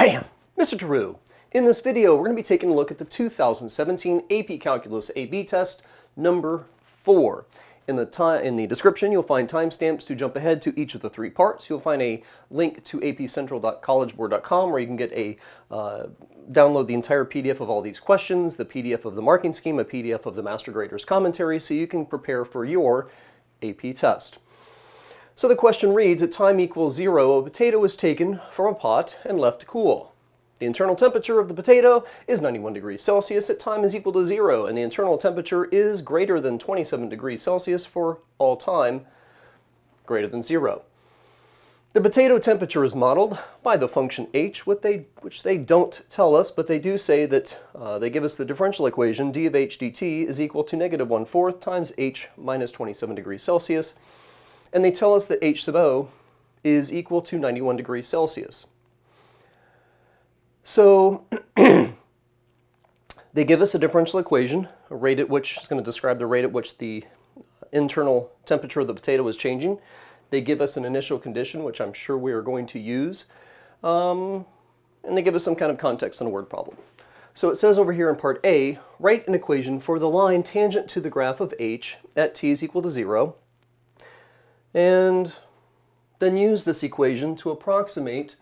Bam! Mr. Tarrou. In this video, we're going to be taking a look at the 2017 AP Calculus A/B test number 4. In the description, you'll find timestamps to jump ahead to each of the 3 parts. You'll find a link to apcentral.collegeboard.com where you can get download the entire PDF of all these questions, the PDF of the marking scheme, a PDF of the Master Grader's commentary, so you can prepare for your AP test. So the question reads, at time equals 0, a potato is taken from a pot and left to cool. The internal temperature of the potato is 91 degrees Celsius at time is equal to 0, and the internal temperature is greater than 27 degrees Celsius for all time greater than 0. The potato temperature is modeled by the function h, which they don't tell us, but they do say that they give us the differential equation d of h dt is equal to negative 1/4 times h minus 27 degrees Celsius. And they tell us that h sub o is equal to 91 degrees Celsius. So they give us a differential equation, a rate at which is going to describe the rate at which the internal temperature of the potato is changing. They give us an initial condition, which I'm sure we are going to use. And they give us some kind of context in a word problem. So it says over here in part A, write an equation for the line tangent to the graph of h at t is equal to 0. And then use this equation to approximate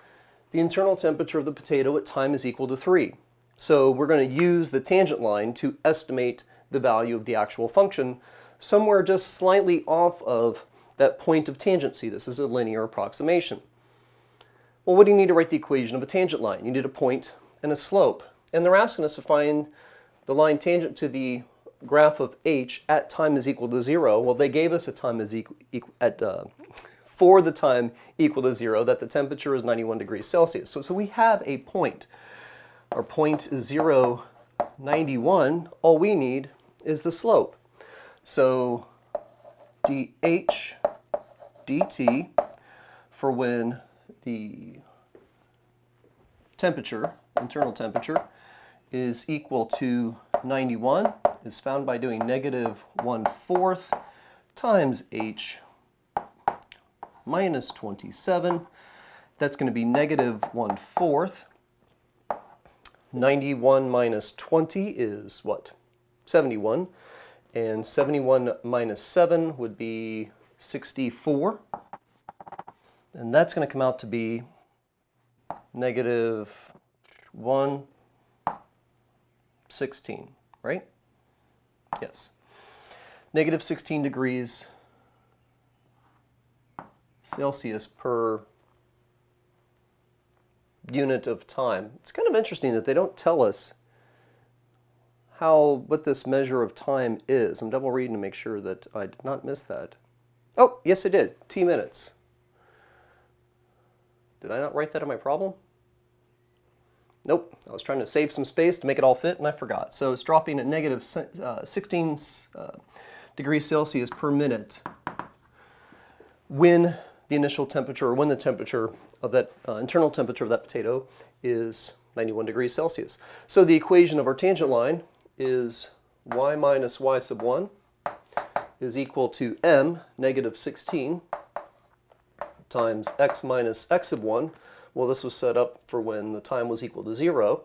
the internal temperature of the potato at time is equal to 3. So we're going to use the tangent line to estimate the value of the actual function somewhere just slightly off of that point of tangency. This is a linear approximation. Well, what do you need to write the equation of a tangent line? You need a point and a slope. And they're asking us to find the line tangent to the graph of h at time is equal to 0. Well, they gave us a time is for the time equal to 0 that the temperature is 91 degrees Celsius. So we have a point. Our point is 0, 91. All we need is the slope. So dh dt for when the temperature, internal temperature, is equal to 91 is found by doing negative 1/4 times h minus 27. That's going to be negative 1/4. 91 minus 20 is what? 71. And 71 minus 7 would be 64. And that's going to come out to be negative 116, right? Yes. Negative 16 degrees Celsius per unit of time. It's kind of interesting that they don't tell us what this measure of time is. I'm double reading to make sure that I did not miss that. Oh, yes I did. T minutes. Did I not write that in my problem? Nope, I was trying to save some space to make it all fit and I forgot. So it's dropping at negative 16 degrees Celsius per minute when the initial temperature, or when the temperature of that internal temperature of that potato is 91 degrees Celsius. So the equation of our tangent line is y minus y sub 1 is equal to m, negative 16, times x minus x sub 1. Well, this was set up for when the time was equal to 0.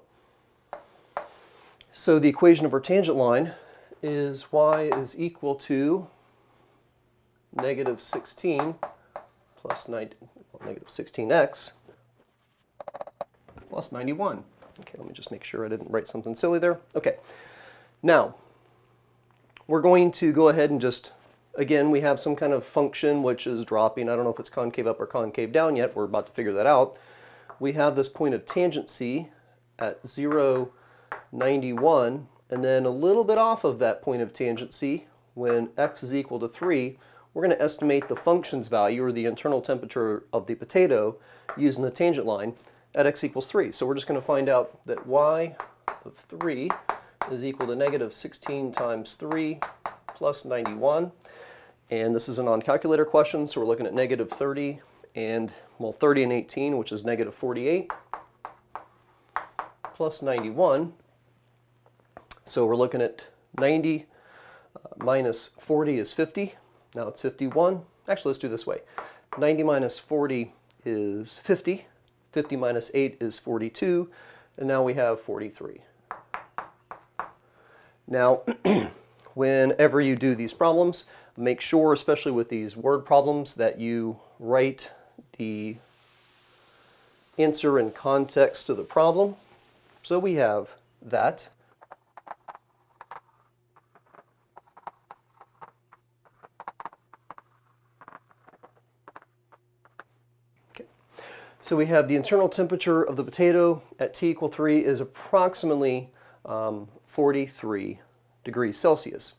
So the equation of our tangent line is y is equal to negative 16 plus negative 16x plus 91. Okay, let me just make sure I didn't write something silly there. Okay, now we're going to go ahead and just, again, we have some kind of function which is dropping. I don't know if it's concave up or concave down yet. We're about to figure that out. We have this point of tangency at 0, 91, and then a little bit off of that point of tangency, when x is equal to 3, we're going to estimate the function's value, or the internal temperature of the potato, using the tangent line at x equals 3. So we're just going to find out that y of 3 is equal to negative 16 times 3 plus 91. And this is a non-calculator question, so we're looking at negative 30 and, well, 30 and 18, which is negative 48, plus 91. So we're looking at 90 minus 40 is 50. Now it's 51. Actually, let's do it this way. 90 minus 40 is 50. 50 minus 8 is 42, and now we have 43. Now, whenever you do these problems, make sure, especially with these word problems, that you write the answer in context to the problem. So we have that. Okay. So we have the internal temperature of the potato at T equal 3 is approximately 43 degrees Celsius.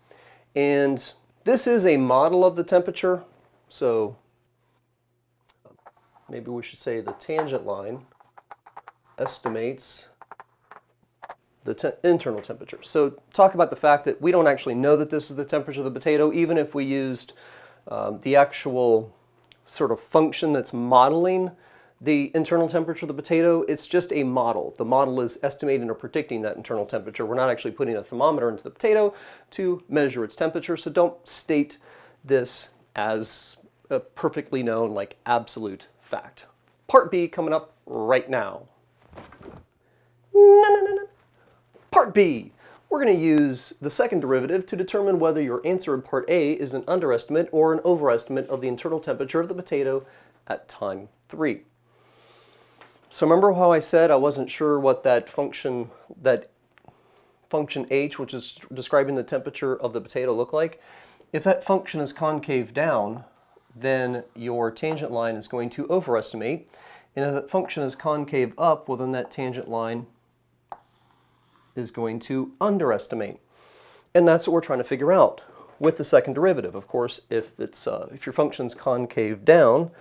And this is a model of the temperature, so maybe we should say the tangent line estimates the internal temperature. So talk about the fact that we don't actually know that this is the temperature of the potato, even if we used the actual sort of function that's modeling the internal temperature of the potato. It's just a model. The model is estimating or predicting that internal temperature. We're not actually putting a thermometer into the potato to measure its temperature, so don't state this as a perfectly known, like, absolute fact. Part B coming up right now. Part B. We're going to use the second derivative to determine whether your answer in part A is an underestimate or an overestimate of the internal temperature of the potato at time 3. So remember how I said I wasn't sure what that function h, which is describing the temperature of the potato, looked like? If that function is concave down, then your tangent line is going to overestimate. And if that function is concave up, well, then that tangent line is going to underestimate. And that's what we're trying to figure out with the second derivative. Of course, if your function's concave down,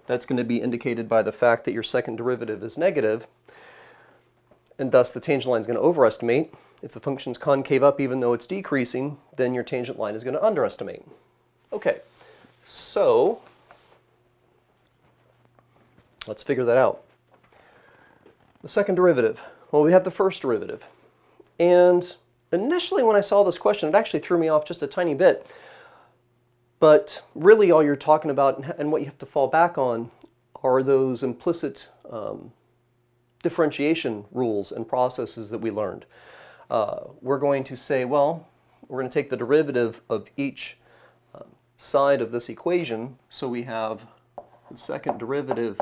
that's going to be indicated by the fact that your second derivative is negative, and thus the tangent line is going to overestimate. If the function's concave up, even though it's decreasing, then your tangent line is going to underestimate. Okay, so let's figure that out. The second derivative. Well, we have the first derivative. And initially when I saw this question, it actually threw me off just a tiny bit. But really all you're talking about and what you have to fall back on are those implicit differentiation rules and processes that we learned. We're going to say, well, we're going to take the derivative of each side of this equation. So we have the second derivative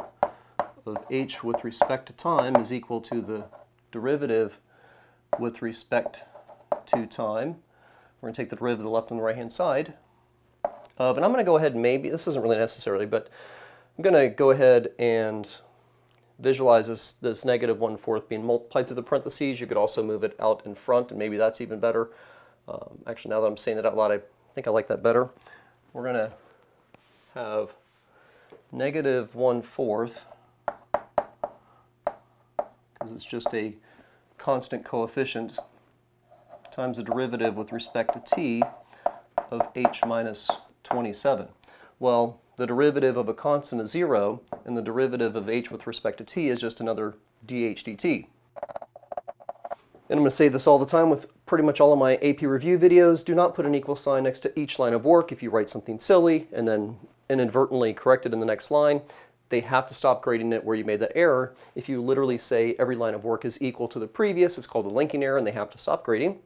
of h with respect to time is equal to the derivative with respect to time. We're going to take the derivative of the left and the right-hand side. And I'm going to go ahead and maybe, this isn't really necessarily, but I'm going to go ahead and visualize this negative 1/4 being multiplied through the parentheses. You could also move it out in front, and maybe that's even better. Actually, now that I'm saying it out loud, I think I like that better. We're going to have negative 1/4, because it's just a constant coefficient, times the derivative with respect to t of h minus 27. Well, the derivative of a constant is 0, and the derivative of h with respect to t is just another dh dt. And I'm going to say this all the time with pretty much all of my AP review videos. Do not put an equal sign next to each line of work. If you write something silly and then inadvertently correct it in the next line, they have to stop grading it where you made that error. If you literally say every line of work is equal to the previous, it's called a linking error, and they have to stop grading.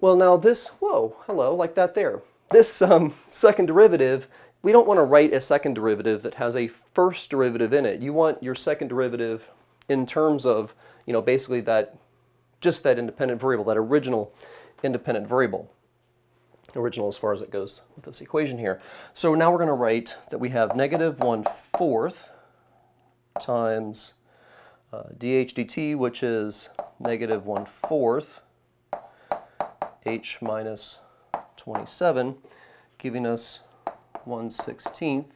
Well, now this, whoa, hello, like that there. This second derivative, we don't want to write a second derivative that has a first derivative in it. You want your second derivative in terms of, basically just that independent variable, that original independent variable. Original as far as it goes with this equation here. So now we're going to write that we have negative 1/4 times dh dt, which is negative 1/4 h minus 27, giving us 1/16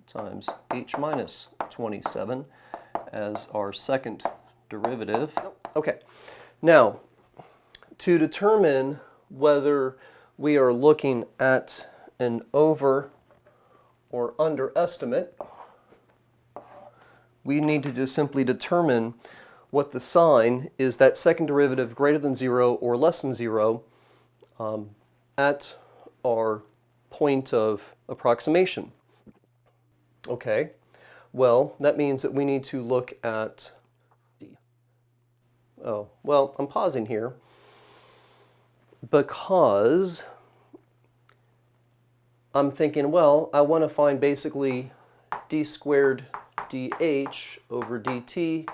times h minus 27 as our second derivative. Okay, now to determine whether we are looking at an over or underestimate, we need to just simply determine what the sign is, that second derivative greater than 0 or less than 0 at our point of approximation. Okay, Well, that means that we need to look at oh, well, I'm pausing here because I'm thinking, well, I want to find basically d squared dh over dt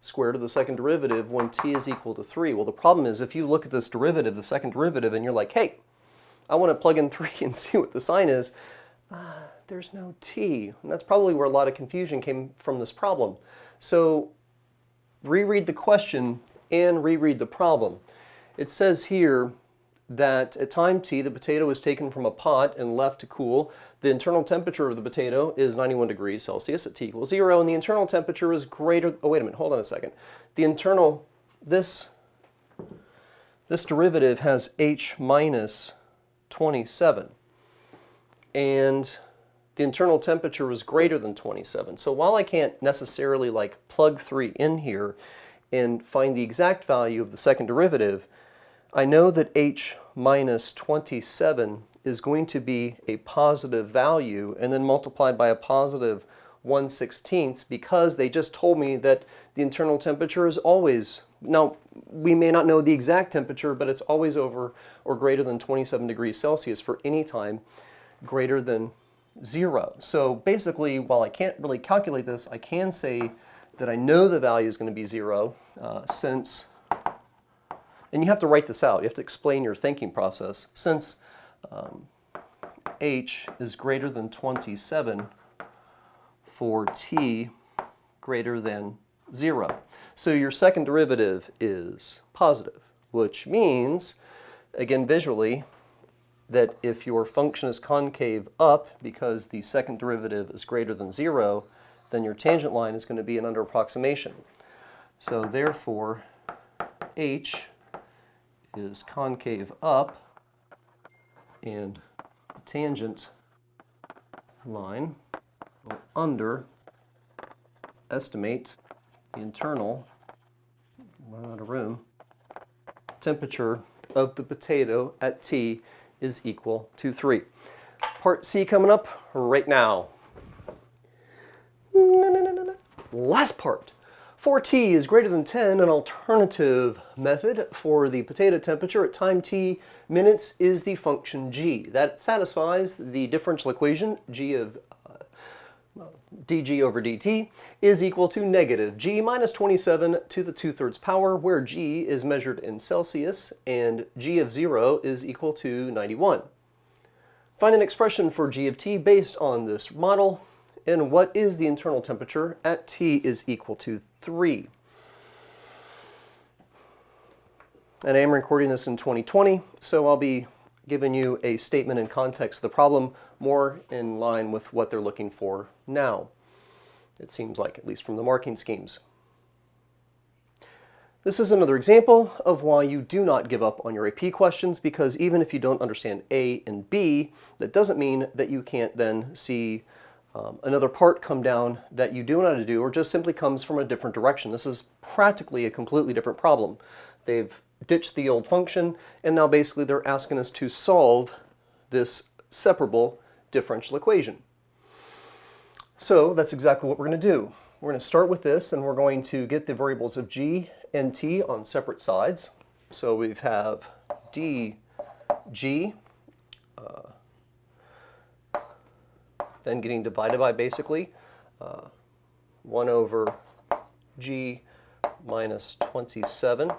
square root of the second derivative when t is equal to 3. Well, the problem is if you look at this derivative, the second derivative, and you're like, hey, I want to plug in 3 and see what the sign is, there's no t. And that's probably where a lot of confusion came from this problem. So reread the question and reread the problem. It says here that at time t, the potato is taken from a pot and left to cool. The internal temperature of the potato is 91 degrees Celsius at t equals 0, and the internal temperature is greater, oh wait a minute, hold on a second. The internal, this derivative has h minus 27, and the internal temperature is greater than 27. So while I can't necessarily like plug 3 in here and find the exact value of the second derivative, I know that h minus 27 is going to be a positive value and then multiplied by a positive 1/16 because they just told me that the internal temperature is always, now we may not know the exact temperature, but it's always over or greater than 27 degrees Celsius for any time greater than 0. So basically, while I can't really calculate this, I can say that I know the value is going to be 0 since, and you have to write this out, you have to explain your thinking process, since h is greater than 27 for t greater than 0. So your second derivative is positive, which means, again visually, that if your function is concave up because the second derivative is greater than 0, then your tangent line is going to be an under approximation. So therefore, h is concave up, and tangent line will underestimate the internal, run out of room, temperature of the potato at t is equal to 3. Part C coming up right now. Last part. For t is greater than 10, an alternative method for the potato temperature at time t minutes is the function g. That satisfies the differential equation g of dg over dt is equal to negative g minus 27 to the 2/3 power, where g is measured in Celsius and g of 0 is equal to 91. Find an expression for g of t based on this model, and what is the internal temperature at t is equal to 3. And I am recording this in 2020, so I'll be giving you a statement and context of the problem more in line with what they're looking for now. It seems like, at least from the marking schemes. This is another example of why you do not give up on your AP questions, because even if you don't understand A and B, that doesn't mean that you can't then see another part come down that you do know how to do, or just simply comes from a different direction. This is practically a completely different problem. They've ditched the old function, and now basically they're asking us to solve this separable differential equation. So that's exactly what we're going to do. We're going to start with this, and we're going to get the variables of g and t on separate sides. So we have dg, then getting divided by basically 1 over g minus 27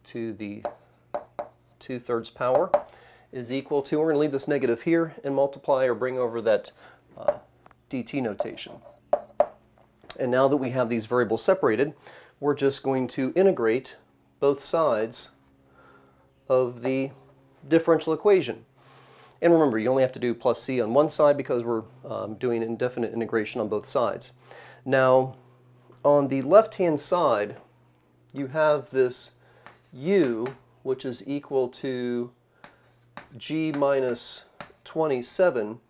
to the 2/3 power is equal to, we're going to leave this negative here and multiply or bring over that dt notation. And now that we have these variables separated, we're just going to integrate both sides of the differential equation. And remember, you only have to do plus c on one side because we're doing indefinite integration on both sides. Now, on the left-hand side, you have this u, which is equal to g minus 27,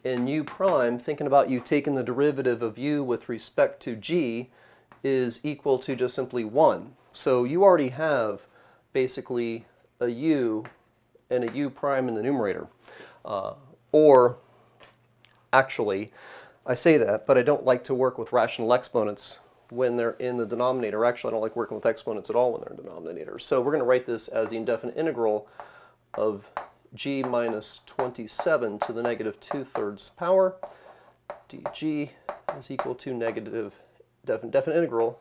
and u prime, thinking about you taking the derivative of u with respect to g, is equal to just simply 1. So you already have basically a u and a u prime in the numerator. Or actually, I say that, but I don't like to work with rational exponents when they're in the denominator. Actually, I don't like working with exponents at all when they're in the denominator. So we're going to write this as the indefinite integral of g minus 27 to the negative 2/3 power dg is equal to negative definite integral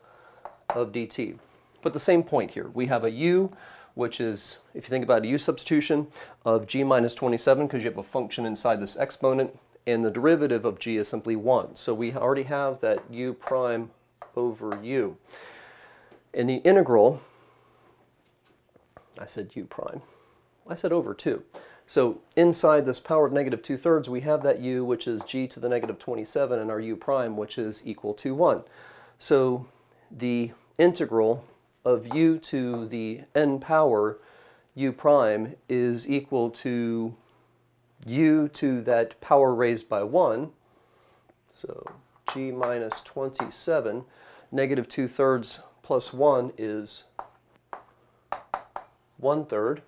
of dt. But the same point here. We have a u, which is, if you think about a u substitution, of g minus 27, because you have a function inside this exponent, and the derivative of g is simply 1. So we already have that u prime over u. And the integral, I said u prime, I said over 2. So inside this power of negative 2/3, we have that u, which is g to the negative 27, and our u prime, which is equal to 1. So the integral of u to the n power u prime is equal to u to that power raised by 1. So g minus 27, negative 2/3 plus 1 is 1/3,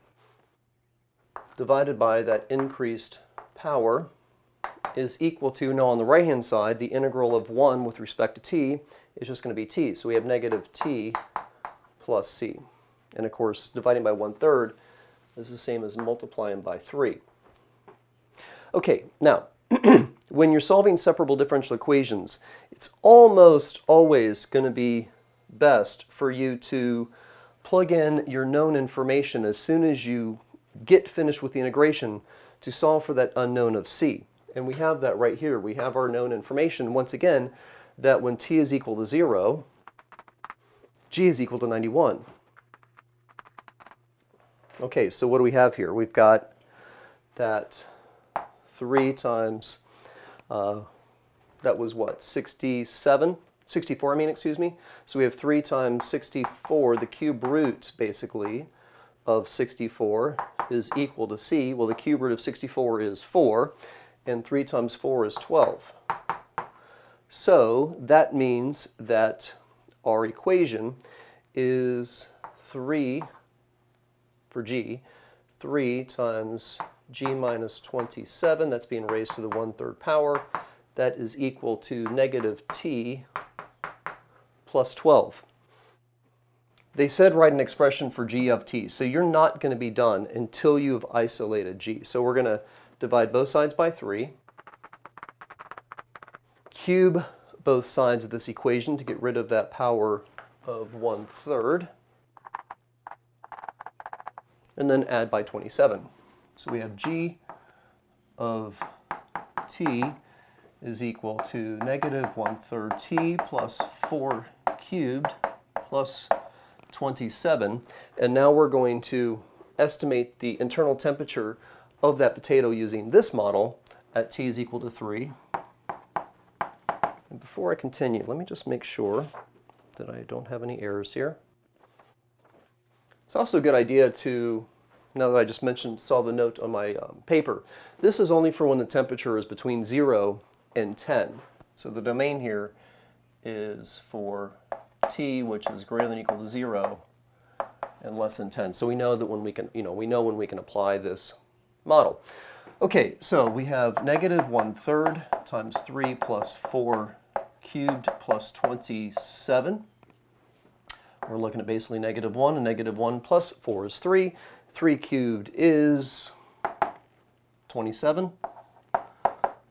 divided by that increased power is equal to, now on the right hand side, the integral of 1 with respect to t is just going to be t. So we have negative t plus c. And of course, dividing by 1/3 is the same as multiplying by 3. Okay, now, when you're solving separable differential equations, it's almost always going to be best for you to plug in your known information as soon as you get finished with the integration to solve for that unknown of c. And we have that right here. We have our known information, once again, that when t is equal to 0, g is equal to 91. Okay, so what do we have here? We've got that 3 times, that was what, 64, I mean, excuse me. So we have 3 times 64, the cube root, basically, of 64 is equal to c. Well, the cube root of 64 is 4, and 3 times 4 is 12. So that means that our equation is 3 for g, 3 times g minus 27, that's being raised to the 1/3 power, that is equal to negative t plus 12. They said write an expression for g of t, so you're not going to be done until you've isolated g. So we're going to divide both sides by 3, cube both sides of this equation to get rid of that power of 1/3, and then add by 27. So we have g of t is equal to negative 1/3 t plus 4 cubed plus 27. And now we're going to estimate the internal temperature of that potato using this model at t is equal to 3. And before I continue, let me just make sure that I don't have any errors here. It's also a good idea to, now that I just saw the note on my paper, this is only for when the temperature is between 0 and 10. So the domain here is for t, which is greater than or equal to 0 and less than 10. So we know that when we can, we know when we can apply this model. Okay, so we have negative 1/3 times 3 plus 4 cubed plus 27. We're looking at basically negative 1, and negative 1 plus 4 is 3. 3 cubed is 27,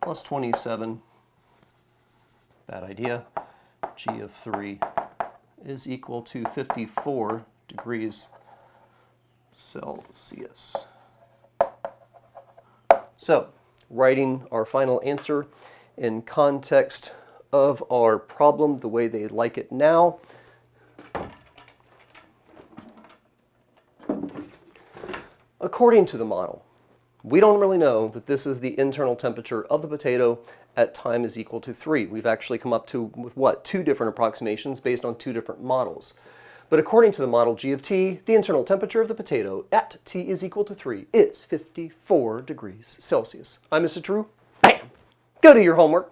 plus 27, bad idea, g of 3 is equal to 54 degrees Celsius. So, writing our final answer in context of our problem the way they like it now. According to the model, we don't really know that this is the internal temperature of the potato at time is equal to 3. We've actually come up to, with what, 2 different approximations based on 2 different models. But according to the model g of t, the internal temperature of the potato at t is equal to 3 is 54 degrees Celsius. I'm Mr. True. Bam! Go do your homework.